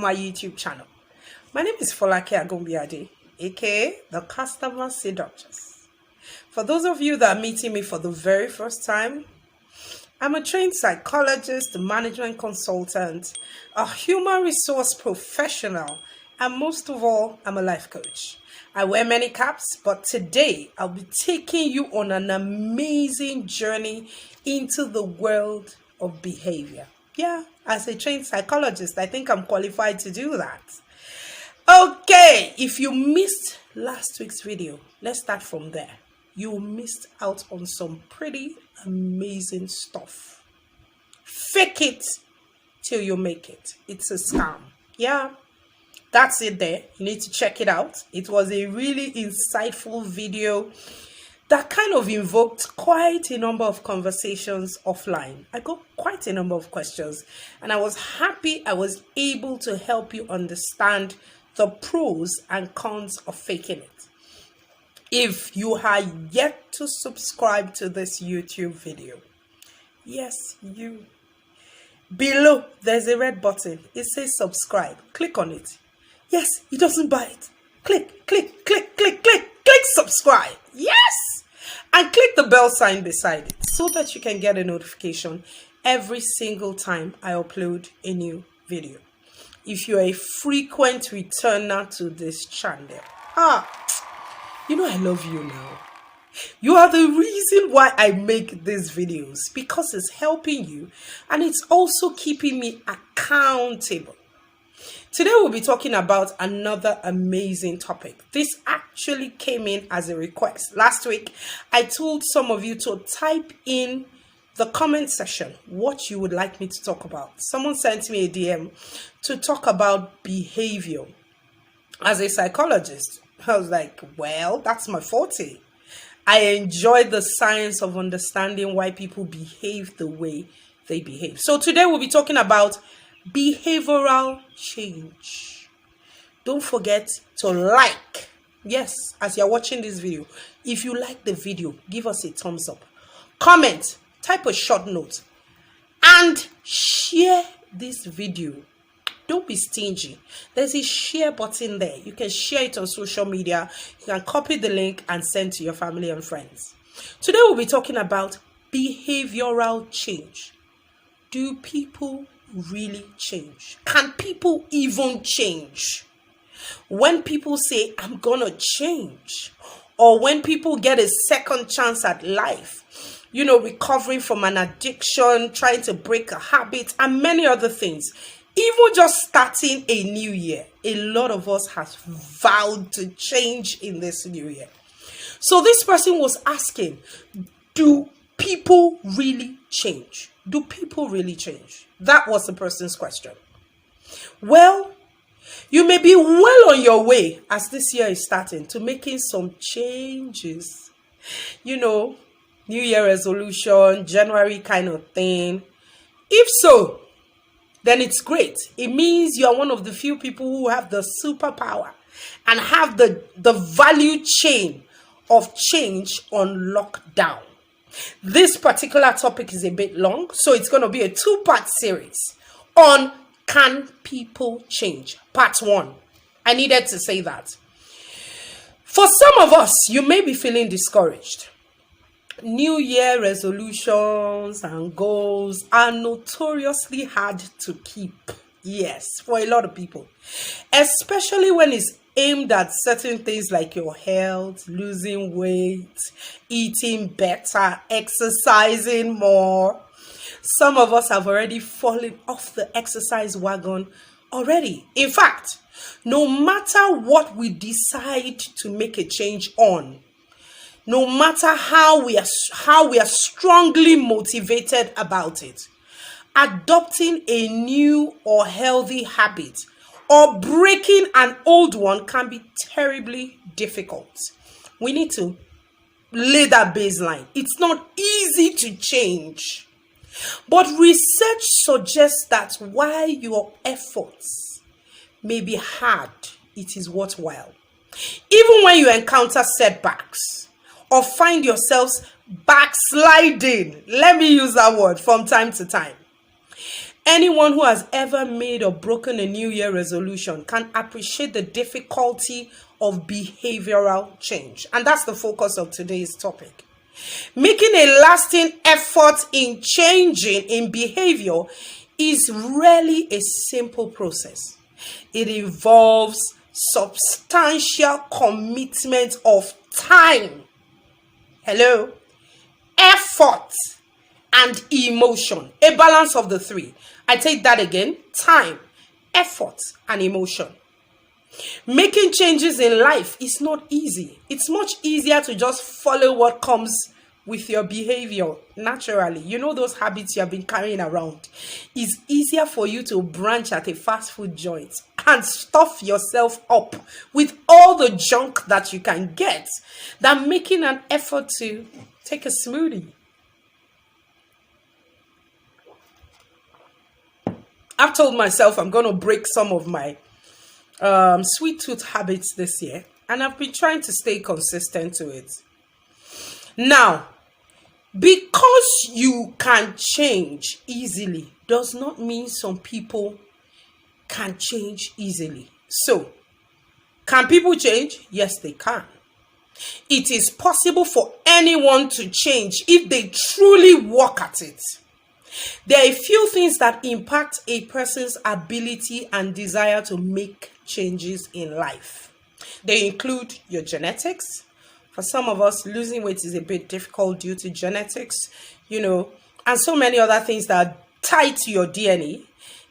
my YouTube channel. My name is Folake Agombiade, aka the Customer Seductress. For those of you that are meeting me for the very first time, I'm a trained psychologist, management consultant, a human resource professional, and most of all, I'm a life coach. I wear many caps, but today I'll be taking you on an amazing journey into the world of behavior. Yeah, as a trained psychologist, I think I'm qualified to do that. Okay, if you missed last week's video, let's start from there. You missed out on some pretty amazing stuff. Fake it till you make it. It's a scam. Yeah, that's it there. You need to check it out. It was a really insightful video that kind of invoked quite a number of conversations offline. I got quite a number of questions, and I was happy I was able to help you understand the pros and cons of faking it. If you are yet to subscribe to this YouTube video, yes, you. Below, there's a red button. It says subscribe. Click on it. Yes, it doesn't bite. Click, click, click, click, click, click subscribe. Yes! And click the bell sign beside it so that you can get a notification every single time I upload a new video. If you're a frequent returner to this channel, you know I love you now. You are the reason why I make these videos, because it's helping you and it's also keeping me accountable. Today we'll be talking about another amazing topic. This actually came in as a request. Last week, I told some of you to type in the comment section what you would like me to talk about. Someone sent me a DM to talk about behavior. As a psychologist, I was like, well, that's my forte. I enjoy the science of understanding why people behave the way they behave. So today we'll be talking about behavioral change. Don't forget to like. Yes, as you're watching this video, if you like the video, give us a thumbs up. Comment, type a short note, and share this video. Don't be stingy. There's a share button there. You can share it on social media. You can copy the link and send to your family and friends. Today we'll be talking about behavioral change. Do people really change? Can people even change? When people say, I'm gonna change, or when people get a second chance at life, you know, recovering from an addiction, trying to break a habit, and many other things, even just starting a new year, a lot of us has vowed to change in this new year. So this person was asking, do people really change? Do people really change? That was the person's question. Well, you may be well on your way as this year is starting to making some changes. You know, New Year resolution, January kind of thing. If so, then it's great. It means you are one of the few people who have the superpower and have the value chain of change on lockdown. This particular topic is a bit long, so it's going to be a two-part series on can people change? Part 1. I needed to say that. For some of us, you may be feeling discouraged. New Year resolutions and goals are notoriously hard to keep. Yes, for a lot of people, especially when it's aimed at certain things like your health, losing weight, eating better, exercising more. Some of us have already fallen off the exercise wagon already. In fact, no matter what we decide to make a change on, no matter how we are strongly motivated about it, adopting a new or healthy habit or breaking an old one can be terribly difficult. We need to lay that baseline. It's not easy to change. But research suggests that while your efforts may be hard, it is worthwhile. Even when you encounter setbacks or find yourselves backsliding, let me use that word, from time to time, Anyone who has ever made or broken a New Year resolution can appreciate the difficulty of behavioral change. And that's the focus of today's topic. Making a lasting effort in changing in behavior is rarely a simple process. It involves substantial commitment of time, effort, and emotion. A balance of the three. I take that again. Time, effort, and emotion. Making changes in life is not easy. It's much easier to just follow what comes with your behavior naturally. You know those habits you have been carrying around. It's easier for you to branch at a fast food joint and stuff yourself up with all the junk that you can get than making an effort to take a smoothie. I've told myself I'm going to break some of my sweet tooth habits this year, and I've been trying to stay consistent to it. Now, because you can change easily does not mean some people can change easily. So, can people change? Yes, they can. It is possible for anyone to change if they truly work at it. There are a few things that impact a person's ability and desire to make changes in life. They include your genetics. For some of us, losing weight is a bit difficult due to genetics, and so many other things that are tied to your DNA.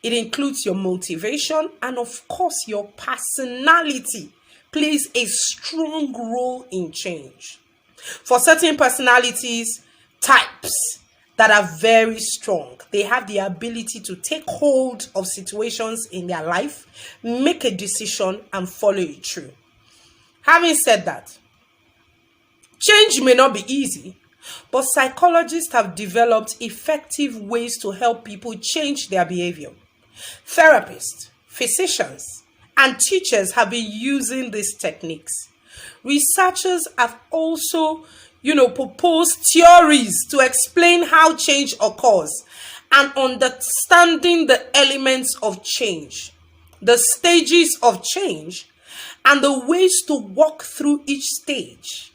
It includes your motivation, and of course, your personality plays a strong role in change. For certain personalities, types that are very strong, they have the ability to take hold of situations in their life, make a decision, and follow it through. Having said that, change may not be easy, but psychologists have developed effective ways to help people change their behavior. Therapists, physicians, and teachers have been using these techniques. Researchers have also proposed theories to explain how change occurs and understanding the elements of change, the stages of change, and the ways to walk through each stage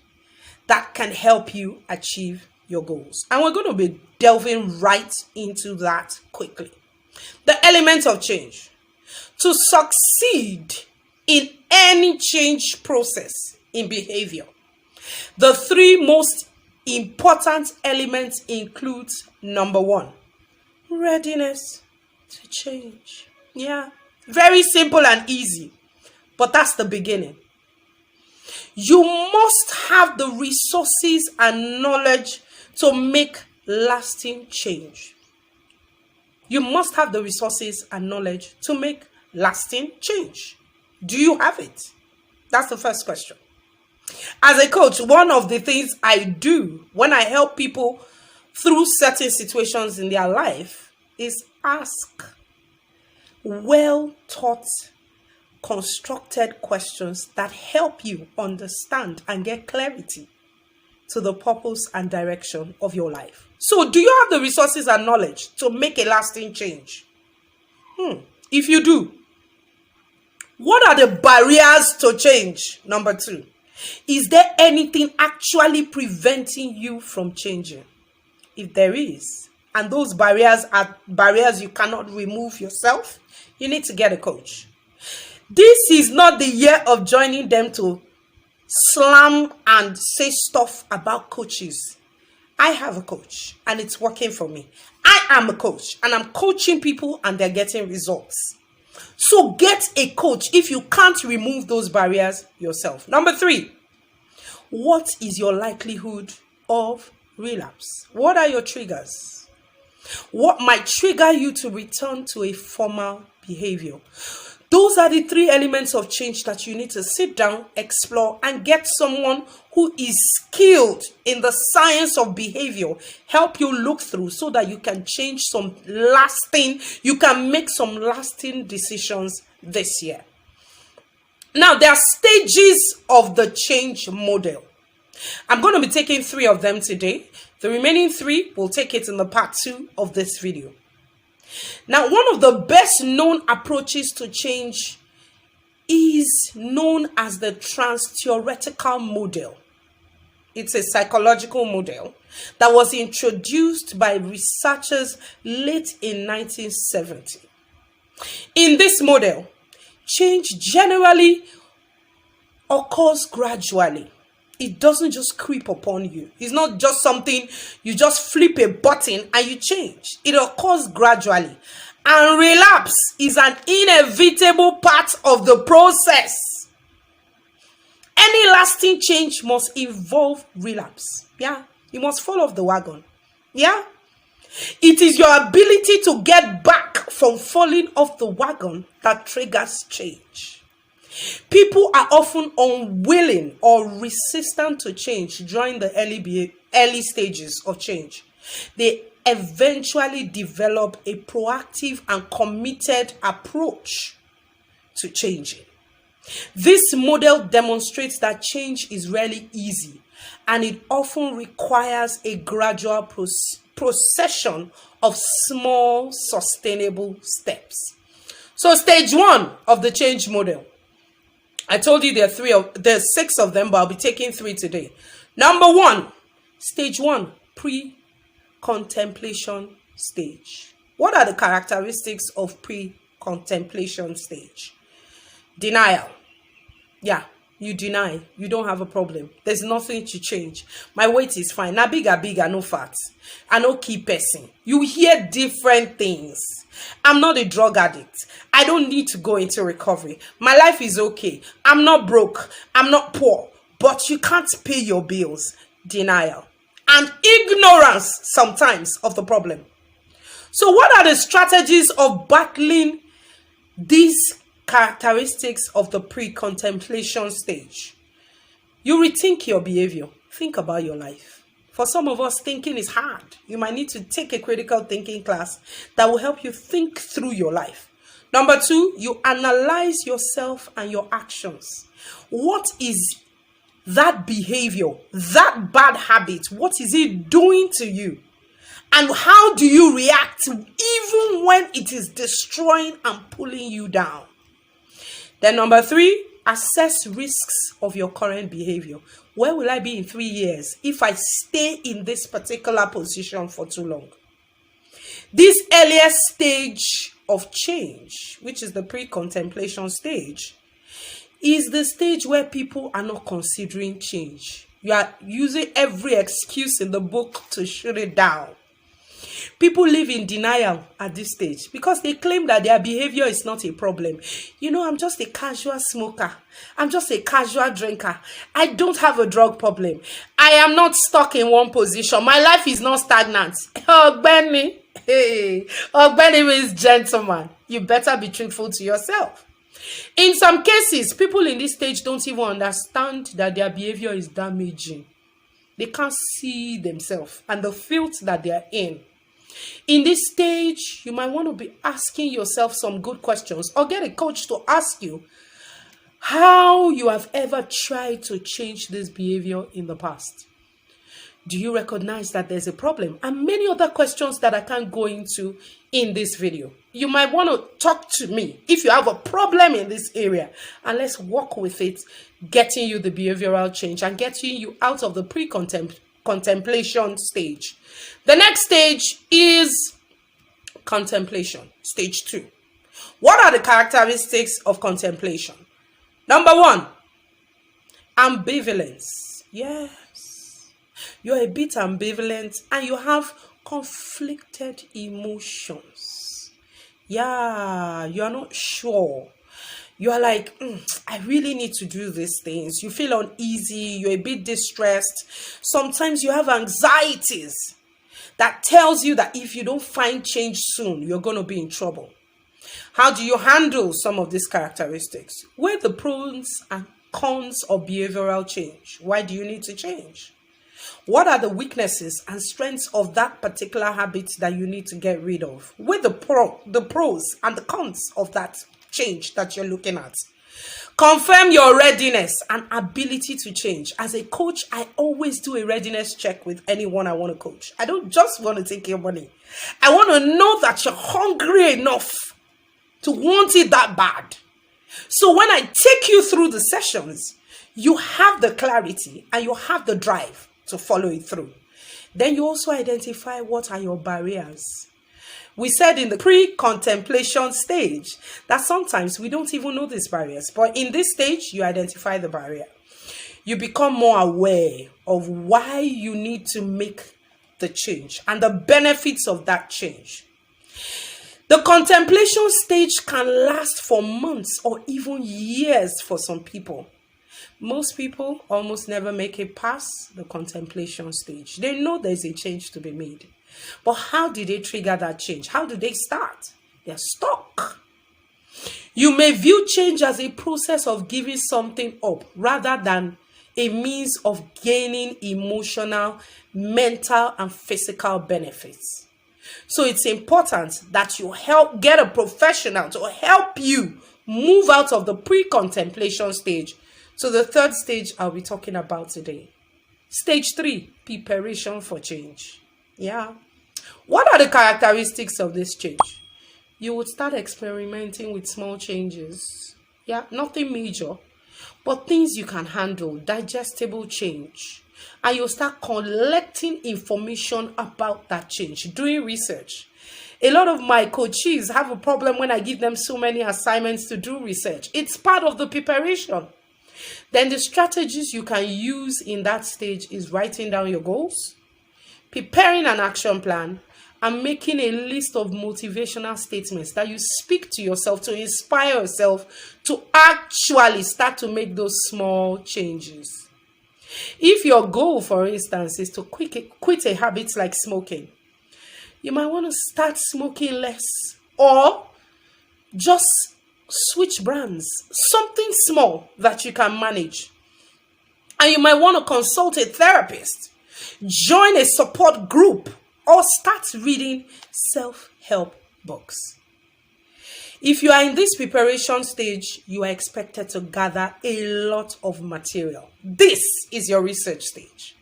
that can help you achieve your goals. And we're going to be delving right into that quickly. The elements of change. To succeed in any change process in behavior, the three most important elements include: number one, readiness to change. Yeah, very simple and easy, but that's the beginning. You must have the resources and knowledge to make lasting change. You must have the resources and knowledge to make lasting change. Do you have it? That's the first question. As a coach, one of the things I do when I help people through certain situations in their life is ask well-thought, constructed questions that help you understand and get clarity to the purpose and direction of your life. So, do you have the resources and knowledge to make a lasting change? If you do, what are the barriers to change? Number two, is there anything actually preventing you from changing? If there is, and those barriers are barriers you cannot remove yourself, you need to get a coach. This is not the year of joining them to slam and say stuff about coaches. I have a coach and it's working for me. I am a coach and I'm coaching people and they're getting results. So get a coach if you can't remove those barriers yourself. Number three, what is your likelihood of relapse? What are your triggers? What might trigger you to return to a former behavior? Those are the three elements of change that you need to sit down, explore, and get someone who is skilled in the science of behavior help you look through so that you can change you can make some lasting decisions this year. Now, there are stages of the change model. I'm going to be taking 3 of them today. The remaining 3, we'll take it in the part 2 of this video. Now, one of the best known approaches to change is known as the trans-theoretical model. It's a psychological model that was introduced by researchers late in 1970. In this model, change generally occurs gradually. It doesn't just creep upon you. It's not just something you just flip a button and you change. It occurs gradually. And relapse is an inevitable part of the process. Any lasting change must involve relapse. Yeah, you must fall off the wagon. Yeah, it is your ability to get back from falling off the wagon that triggers change. People are often unwilling or resistant to change during the early stages of change. They eventually develop a proactive and committed approach to changing. This model demonstrates that change is rarely easy, and it often requires a gradual procession of small, sustainable steps. So, stage one of the change model. I told you there's 6 of them, but I'll be taking 3 today. Number 1, stage 1, pre-contemplation stage. What are the characteristics of pre-contemplation stage? Denial. Yeah, you deny. You don't have a problem. There's nothing to change. My weight is fine. Now bigger, no fat. I no key person. You hear different things. I'm not a drug addict. I don't need to go into recovery. My life is okay. I'm not broke. I'm not poor. But you can't pay your bills. Denial. And ignorance sometimes of the problem. So what are the strategies of battling these characteristics of the pre-contemplation stage? You rethink your behavior. Think about your life. For some of us, thinking is hard. You might need to take a critical thinking class that will help you think through your life. Number 2, you analyze yourself and your actions. What is that behavior, that bad habit? What is it doing to you? And how do you react even when it is destroying and pulling you down? Then number 3, assess risks of your current behavior. Where will I be in 3 years if I stay in this particular position for too long? This earlier stage of change, which is the pre-contemplation stage, is the stage where people are not considering change. You are using every excuse in the book to shut it down. People live in denial at this stage because they claim that their behavior is not a problem. You know, I'm just a casual smoker. I'm just a casual drinker. I don't have a drug problem. I am not stuck in one position. My life is not stagnant. Ogbeni, hey, Ogbeni means gentleman. You better be truthful to yourself. In some cases, people in this stage don't even understand that their behavior is damaging. They can't see themselves and the filth that they are in. In this stage, you might want to be asking yourself some good questions or get a coach to ask you how you have ever tried to change this behavior in the past. Do you recognize that there's a problem? And many other questions that I can't go into in this video. You might want to talk to me if you have a problem in this area, and let's work with it, getting you the behavioral change and getting you out of the pre-contemplation stage. The next stage is contemplation, stage 2. What are the characteristics of contemplation? Number 1, ambivalence. Yes, you're a bit ambivalent and you have conflicted emotions. Yeah, you're not sure. You're like, I really need to do these things. You feel uneasy. You're a bit distressed. Sometimes you have anxieties that tells you that if you don't find change soon, you're going to be in trouble. How do you handle some of these characteristics? Weigh the pros and cons of behavioral change. Why do you need to change? What are the weaknesses and strengths of that particular habit that you need to get rid of? Weigh the pros and the cons of that change that you're looking at. Confirm your readiness and ability to change. As a coach, I always do a readiness check with anyone I want to coach. I don't just want to take your money. I want to know that you're hungry enough to want it that bad. So when I take you through the sessions, you have the clarity and you have the drive to follow it through. Then you also identify what are your barriers. We said in the pre-contemplation stage that sometimes we don't even know these barriers. But in this stage, you identify the barrier. You become more aware of why you need to make the change and the benefits of that change. The contemplation stage can last for months or even years for some people. Most people almost never make it past the contemplation stage. They know there's a change to be made. But how did they trigger that change? How do they start? They're stuck. You may view change as a process of giving something up rather than a means of gaining emotional, mental, and physical benefits. So it's important that you get a professional to help you move out of the pre-contemplation stage to the third stage I'll be talking about today. Stage 3, preparation for change. Yeah. What are the characteristics of this change? You would start experimenting with small changes. Yeah, nothing major, but things you can handle, digestible change. And you'll start collecting information about that change, doing research. A lot of my coaches have a problem when I give them so many assignments to do research. It's part of the preparation. Then the strategies you can use in that stage is writing down your goals, preparing an action plan, and making a list of motivational statements that you speak to yourself to inspire yourself to actually start to make those small changes. If your goal, for instance, is to quit a habit like smoking, you might want to start smoking less or just switch brands, something small that you can manage. And you might want to consult a therapist, join a support group, or start reading self-help books. If you are in this preparation stage, you are expected to gather a lot of material. This is your research stage.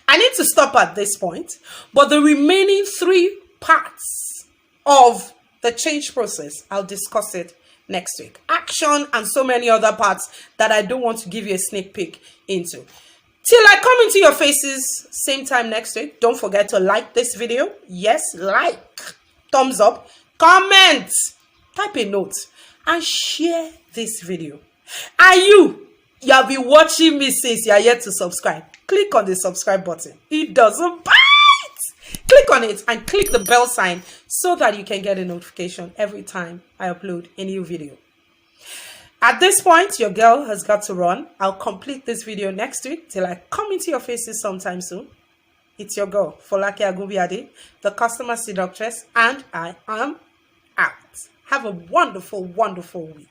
I need to stop at this point, but the remaining 3 parts of the change process, I'll discuss it next week. Action and so many other parts that I don't want to give you a sneak peek into. Till I come into your faces, same time next week, don't forget to like this video. Yes, like, thumbs up, comment, type a note, and share this video. And you have been watching me since you are yet to subscribe. Click on the subscribe button. It doesn't bite. Click on it and click the bell sign so that you can get a notification every time I upload a new video. At this point, your girl has got to run. I'll complete this video next week till I come into your faces sometime soon. It's your girl, Folake Agunbiade, the customer seductress, and I am out. Have a wonderful, wonderful week.